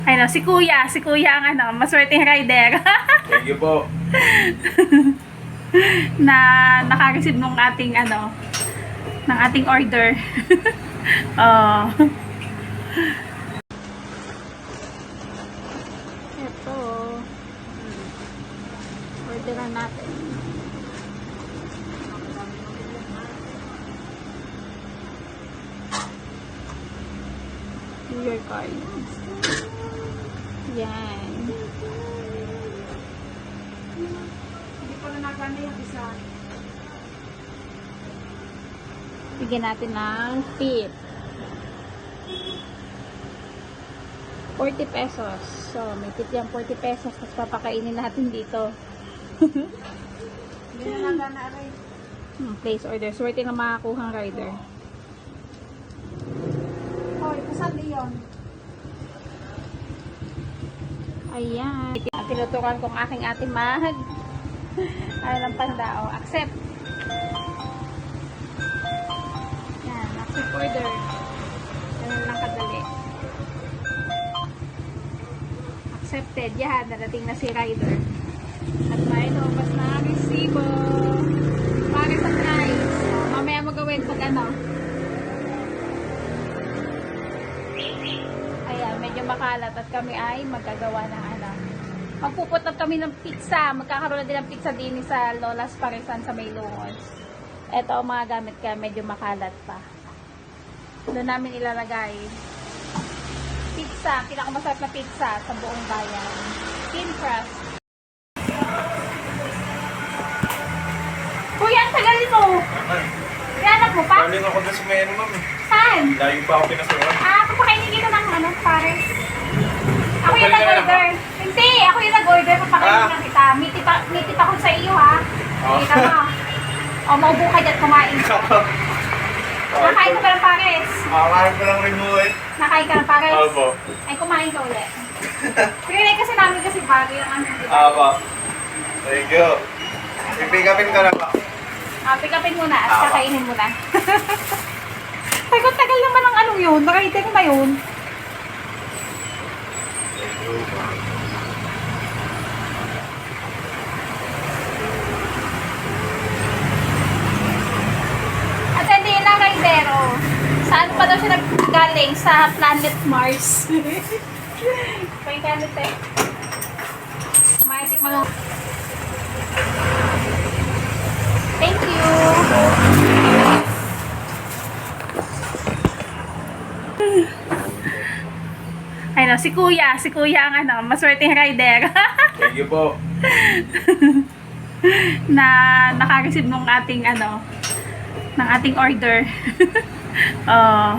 Ano, si Kuya ang ano, maswerteng rider. Thank you po. Na naka-receive nung ating ano, ng ating order. Oh. Ito. Orderan natin. Your card. Yan. Hindi pa na naganda yung isa. Bigyan natin ng tip. 40 pesos. So, may tip yan 40 pesos. Tapos papakainin natin dito. Hindi na nagana rin. Place order. Swerte na makakuhang rider. Hoy, kasal yun. Ayan. Tinutukan kong aking ate mag. Ano lang pandao. Accept. Yan. Accept order. Ganun lang kadali. Accepted. Yan. Narating na si rider. At may lumabas na ang resibo. Para sa price. So, mamaya magawin pag ano. Ayan. Medyo makalat at kami ay magagawa ng ano. Magpuput up kami ng pizza. Magkakaroon na din ng pizza din sa Lola's Parisan sa Maylungos. Ito ang mga gamit ka. Medyo makalat pa. Doon namin ilalagay pizza. Pinakamasarap na pizza sa buong bayan. Thin crust. Kuya, ang tagal mo. Anak mo pa? Galing ako doon sa may ano, ma'am. Saan? Layo pa ako pinasukan. Papakainin kita ng ano, pares. Ako yung Papakainin ka na nag-order. Hindi, ako yung nag-order. Papakainin na kita. May tip ako sa iyo, ha? Kita mo. O, maubo ka dyan, kumain ka. Nakain ka pa ng pares. Makakain ko lang rin mo eh. Nakain ka ng pares. Opo. Ay, kumain ka ulit. Pinay kasi namin kasi bago yung ano. Opo. Thank you. I-pick upin ka na ba? Pick upin muna at kakainin muna. Ay, kung tagal naman ang anong yun. Nakaitin na yun. Thank you. At hindi na raidero. Saan pa daw siya naggaling? Sa planet Mars. Kaya ganit eh. Maitik mo. Thank you. Ano, si Kuya ang ano, maswerteng rider. Thank you po. Na naka-receive nung ating ano, ng ating order. Oh.